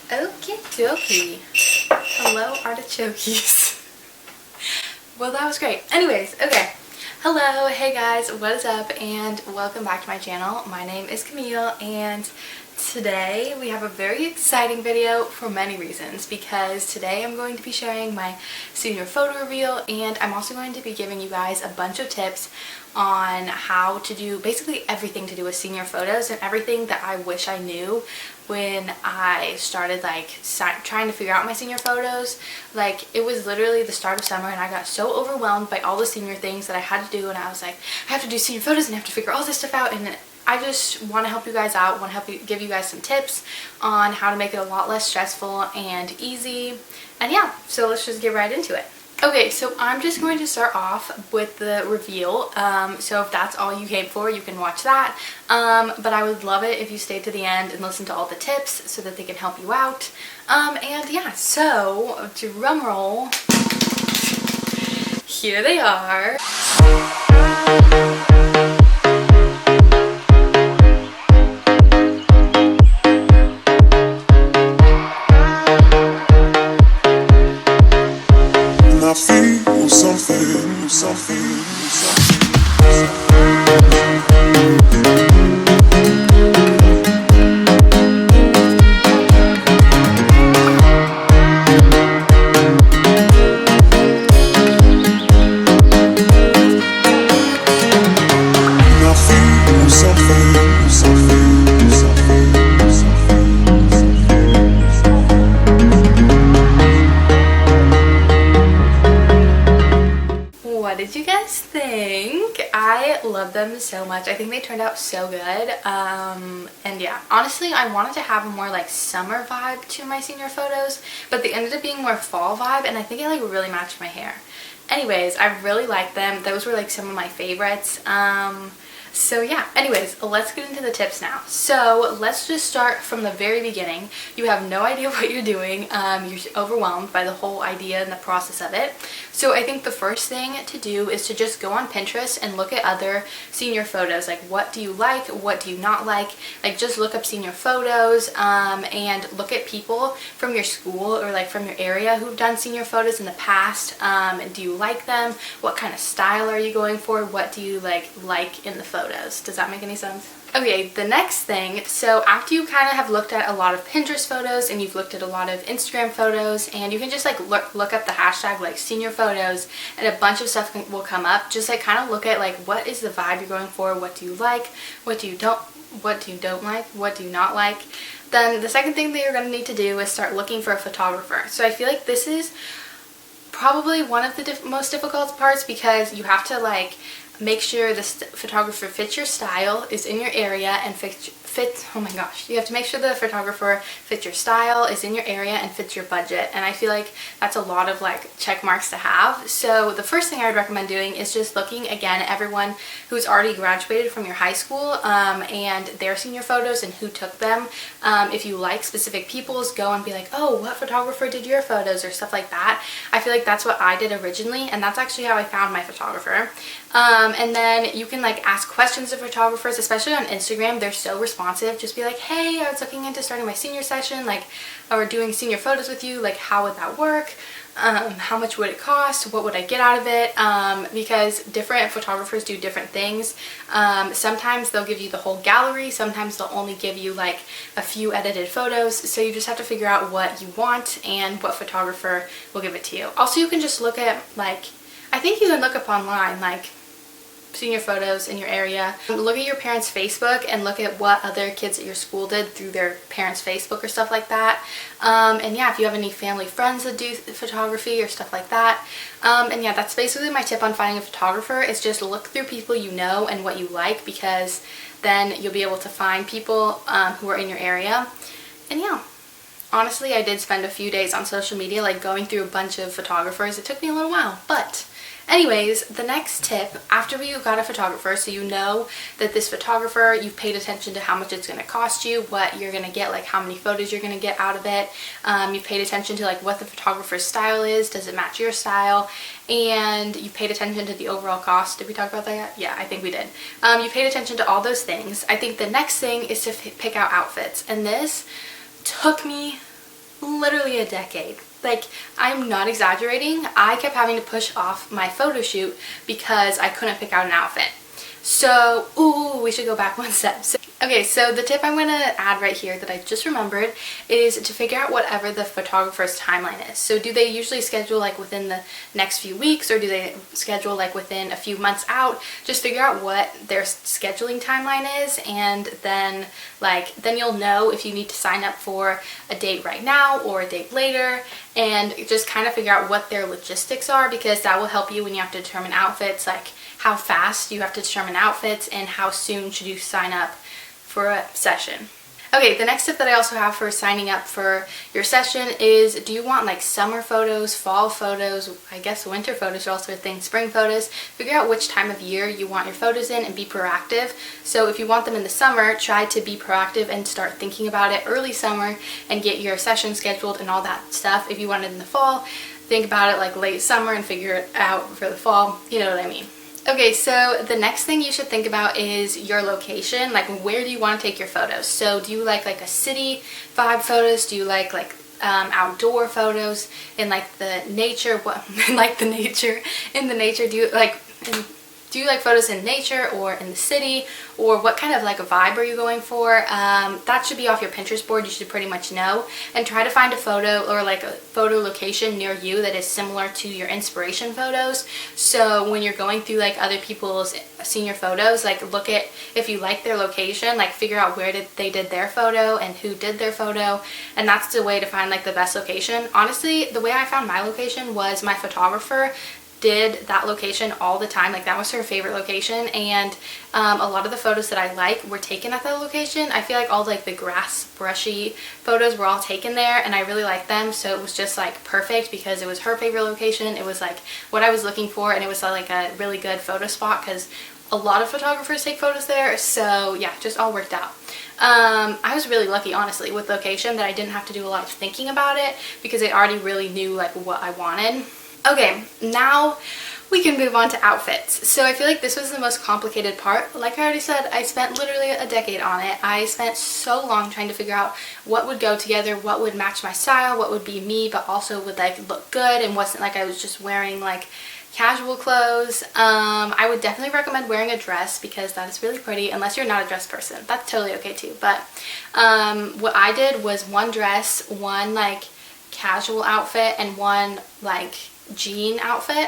Okie dokie. Hello, artichokes. Well, that was great. Anyways, okay. Hello, hey guys, what is up, and welcome back to my channel. My name is Camille, and today we have a very exciting video for many reasons, because today I'm going to be sharing my senior photo reveal, and I'm also going to be giving you guys a bunch of tips on how to do basically everything to do with senior photos and everything that I wish I knew when I started trying to figure out my senior photos. Like, it was literally the start of summer and I got so overwhelmed by all the senior things that I had to do, and I was like, I have to do senior photos and I have to figure all this stuff out, and I just want to help you guys out, want to give you guys some tips on how to make it a lot less stressful and easy. And yeah, so let's just get right into it. Okay, so I'm just going to start off with the reveal, so if that's all you came for, you can watch that, but I would love it if you stayed to the end and listened to all the tips so that they can help you out, and yeah, so drum roll, here they are. I feel something. What did you guys think? I love them so much. I think they turned out so good. And yeah, honestly, I wanted to have a more like summer vibe to my senior photos, but they ended up being more fall vibe, and I think it like really matched my hair. Anyways, I really like them. Those were like some of my favorites. So yeah, anyways, let's get into the tips now. So let's just start from the very beginning. You have no idea what you're doing. You're overwhelmed by the whole idea and the process of it. So I think the first thing to do is to just go on Pinterest and look at other senior photos. Like, what do you like? What do you not like? Like, just look up senior photos and look at people from your school or like from your area who've done senior photos in the past. Do you like them? What kind of style are you going for? What do you like in the photos? Does that make any sense? Okay, the next thing, so after you kind of have looked at a lot of Pinterest photos and you've looked at a lot of Instagram photos, and you can just like look up the hashtag like senior photos, and a bunch of stuff will come up. Just like kind of look at like, what is the vibe you're going for? What do you like? What do you don't like? What do you not like? Then the second thing that you're going to need to do is start looking for a photographer. So I feel like this is probably one of the most difficult parts, because you have to like make sure the photographer fits your style, is in your area, and fits, oh my gosh, you have to make sure the photographer fits your style, is in your area, and fits your budget. And I feel like that's a lot of like check marks to have. So the first thing I would recommend doing is just looking again at everyone who's already graduated from your high school and their senior photos and who took them. If you like specific people's, go and be like, oh, what photographer did your photos, or stuff like that. I feel like that's what I did originally, and that's actually how I found my photographer. And then you can like ask questions of photographers, especially on Instagram. They're so responsive. Just be like, hey, I was looking into starting my senior session, like, or doing senior photos with you, like, how would that work? How much would it cost? What would I get out of it? Because different photographers do different things. Sometimes they'll give you the whole gallery, sometimes they'll only give you like a few edited photos, so you just have to figure out what you want and what photographer will give it to you. Also, you can just look at like, I think you can look up online like senior photos in your area. Look at your parents' Facebook and look at what other kids at your school did through their parents' Facebook or stuff like that. And yeah, if you have any family friends that do photography or stuff like that. And yeah, that's basically my tip on finding a photographer, is just look through people you know and what you like, because then you'll be able to find people who are in your area. And yeah, honestly, I did spend a few days on social media like going through a bunch of photographers. It took me a little while, but anyways, the next tip, after you got a photographer, so you know that this photographer, you've paid attention to how much it's going to cost you, what you're going to get, like how many photos you're going to get out of it, you've paid attention to like what the photographer's style is, does it match your style, and you paid attention to the overall cost. Did we talk about that yet? Yeah, I think we did. You paid attention to all those things. I think the next thing is to pick out outfits, and this took me literally a decade. Like, I'm not exaggerating. I kept having to push off my photo shoot because I couldn't pick out an outfit. So, ooh, we should go back one step. Okay, so the tip I'm going to add right here that I just remembered is to figure out whatever the photographer's timeline is. So do they usually schedule like within the next few weeks, or do they schedule like within a few months out? Just figure out what their scheduling timeline is, and then you'll know if you need to sign up for a date right now or a date later, and just kind of figure out what their logistics are, because that will help you when you have to determine outfits, like how fast you have to determine outfits and how soon should you sign up for a session. Okay, the next tip that I also have for signing up for your session is, do you want like summer photos, fall photos, I guess winter photos are also a thing, spring photos? Figure out which time of year you want your photos in and be proactive. So if you want them in the summer, try to be proactive and start thinking about it early summer and get your session scheduled and all that stuff. If you want it in the fall, think about it like late summer and figure it out for the fall. You know what I mean. Okay, so the next thing you should think about is your location. Like, where do you want to take your photos? So do you like a city vibe photos? Do you like outdoor photos in like the nature? What like the nature in the nature? Do you like photos in nature or in the city, or what kind of like a vibe are you going for? That should be off your Pinterest board. You should pretty much know, and try to find a photo or like a photo location near you that is similar to your inspiration photos. So when you're going through like other people's senior photos, like look at, if you like their location, like figure out where they did their photo and who did their photo, and that's the way to find like the best location. Honestly, the way I found my location was my photographer did that location all the time. Like, that was her favorite location, and a lot of the photos that I like were taken at that location. I feel like all like the grass brushy photos were all taken there, and I really liked them, so it was just like perfect because it was her favorite location. It was like what I was looking for, and it was like a really good photo spot because a lot of photographers take photos there. So yeah, just all worked out. I was really lucky, honestly, with location, that I didn't have to do a lot of thinking about it because I already really knew like what I wanted. Okay, now we can move on to outfits. So I feel like this was the most complicated part. Like I already said, I spent literally a decade on it. I spent so long trying to figure out what would go together, what would match my style, what would be me, but also would like look good and wasn't like I was just wearing like casual clothes. I would definitely recommend wearing a dress because that is really pretty, unless you're not a dress person. That's totally okay too. But what I did was one dress, one like casual outfit, and one like jean outfit.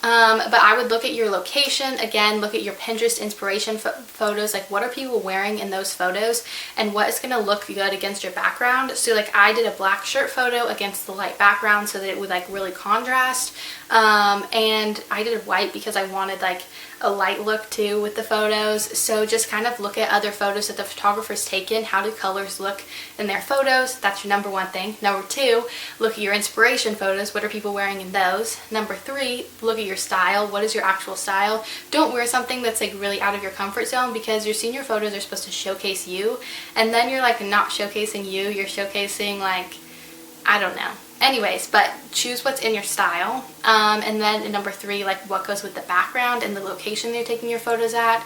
But I would look at your location, again, look at your Pinterest inspiration photos, like what are people wearing in those photos and what is going to look good against your background. So like I did a black shirt photo against the light background so that it would like really contrast, and I did white because I wanted like a light look too with the photos. So just kind of look at other photos that the photographer's taken. How do colors look in their photos? That's your number one thing. Number two, look at your inspiration photos. What are people wearing in those? Number three, look at your style. What is your actual style? Don't wear something that's like really out of your comfort zone, because your senior photos are supposed to showcase you, and then you're like not showcasing you, you're showcasing like, I don't know. Anyways, but choose what's in your style. And then number three, like what goes with the background and the location you're taking your photos at.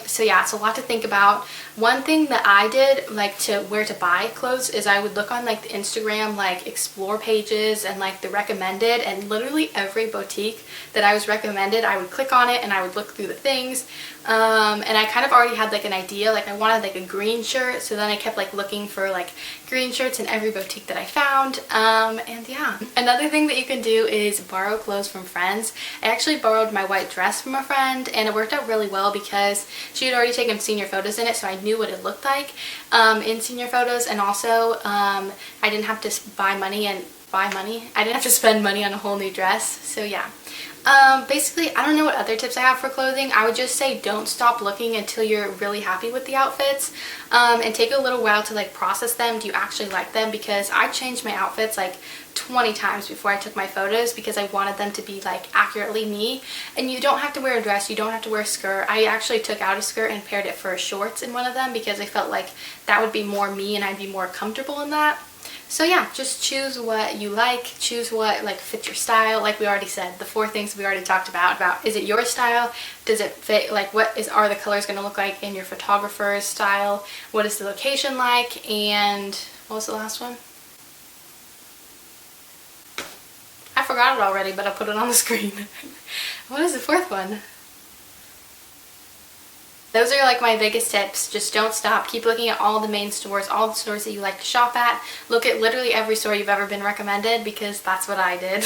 So yeah, it's a lot to think about. One thing that I did, like to where to buy clothes, is I would look on like the Instagram like explore pages and like the recommended, and literally every boutique that I was recommended, I would click on it and I would look through the things. And I kind of already had like an idea, like I wanted like a green shirt, so then I kept like looking for like green shirts in every boutique that I found. And yeah, another thing that you can do is borrow clothes from friends. I actually borrowed my white dress from a friend, and it worked out really well because she had already taken senior photos in it, so I knew what it looked like in senior photos. And also I didn't have to I didn't have to spend money on a whole new dress. So yeah. Basically, I don't know what other tips I have for clothing. I would just say don't stop looking until you're really happy with the outfits, and take a little while to like process them. Do you actually like them? Because I changed my outfits like 20 times before I took my photos because I wanted them to be like accurately me. And you don't have to wear a dress, you don't have to wear a skirt. I actually took out a skirt and paired it for shorts in one of them because I felt like that would be more me and I'd be more comfortable in that. So yeah, just choose what you like, choose what like fits your style. Like we already said, the 4 things we already talked about is it your style? Does it fit, like are the colors going to look like in your photographer's style? What is the location like? And what was the last one? I forgot it already, but I put it on the screen. What is the fourth one? Those are like my biggest tips. Just don't stop. Keep looking at all the main stores, all the stores that you like to shop at. Look at literally every store you've ever been recommended, because that's what I did.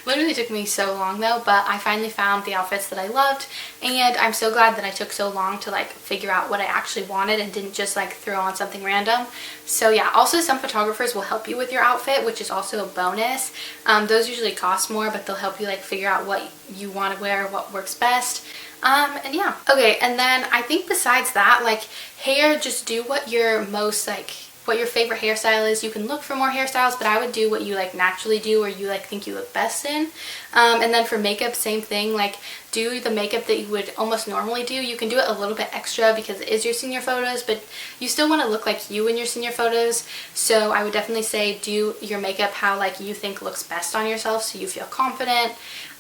Literally took me so long though, but I finally found the outfits that I loved, and I'm so glad that I took so long to like figure out what I actually wanted and didn't just like throw on something random. So yeah, also some photographers will help you with your outfit, which is also a bonus. Those usually cost more, but they'll help you like figure out what you want to wear, what works best. And yeah. Okay, and then I think besides that, like hair, just do what your most like, what your favorite hairstyle is. You can look for more hairstyles, but I would do what you like naturally do or you like think you look best in. And then for makeup, same thing, like do the makeup that you would almost normally do. You can do it a little bit extra because it is your senior photos, but you still want to look like you in your senior photos. So I would definitely say do your makeup how like you think looks best on yourself so you feel confident.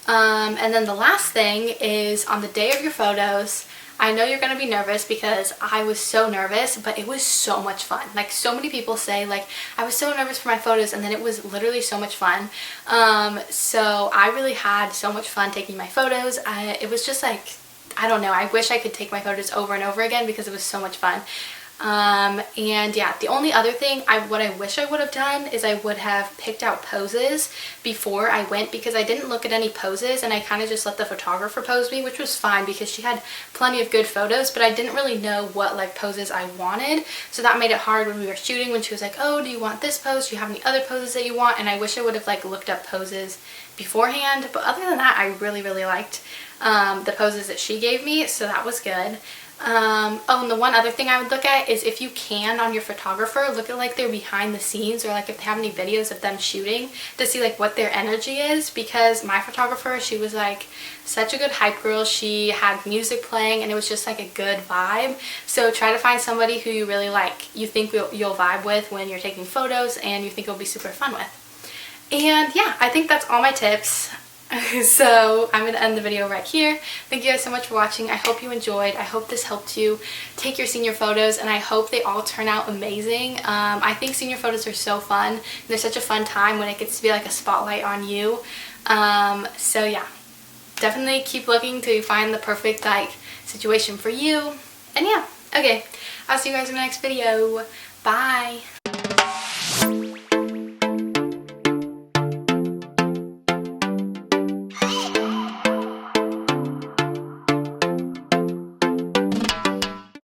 And then the last thing is on the day of your photos, I know you're going to be nervous because I was so nervous, but it was so much fun. Like so many people say like I was so nervous for my photos, and then it was literally so much fun. So I really had so much fun taking my photos. It was just like, I don't know, I wish I could take my photos over and over again because it was so much fun. And yeah, the only other thing what I wish I would have done is I would have picked out poses before I went, because I didn't look at any poses and I kind of just let the photographer pose me, which was fine because she had plenty of good photos, but I didn't really know what like poses I wanted, so that made it hard when we were shooting, when she was like, oh, do you want this pose, do you have any other poses that you want? And I wish I would have like looked up poses beforehand. But other than that, I really liked the poses that she gave me, so that was good. Oh, and the one other thing I would look at is, if you can, on your photographer, look at like their behind the scenes, or like if they have any videos of them shooting, to see like what their energy is, because my photographer, she was like such a good hype girl. She had music playing and it was just like a good vibe. So try to find somebody who you really like, you think you'll vibe with when you're taking photos, and you think it'll be super fun with. And yeah, I think that's all my tips. So I'm going to end the video right here. Thank you guys so much for watching. I hope you enjoyed. I hope this helped you take your senior photos, and I hope they all turn out amazing. I think senior photos are so fun. They're such a fun time when it gets to be like a spotlight on you. So yeah, definitely keep looking till you find the perfect like situation for you. And yeah, okay, I'll see you guys in the next video. Bye.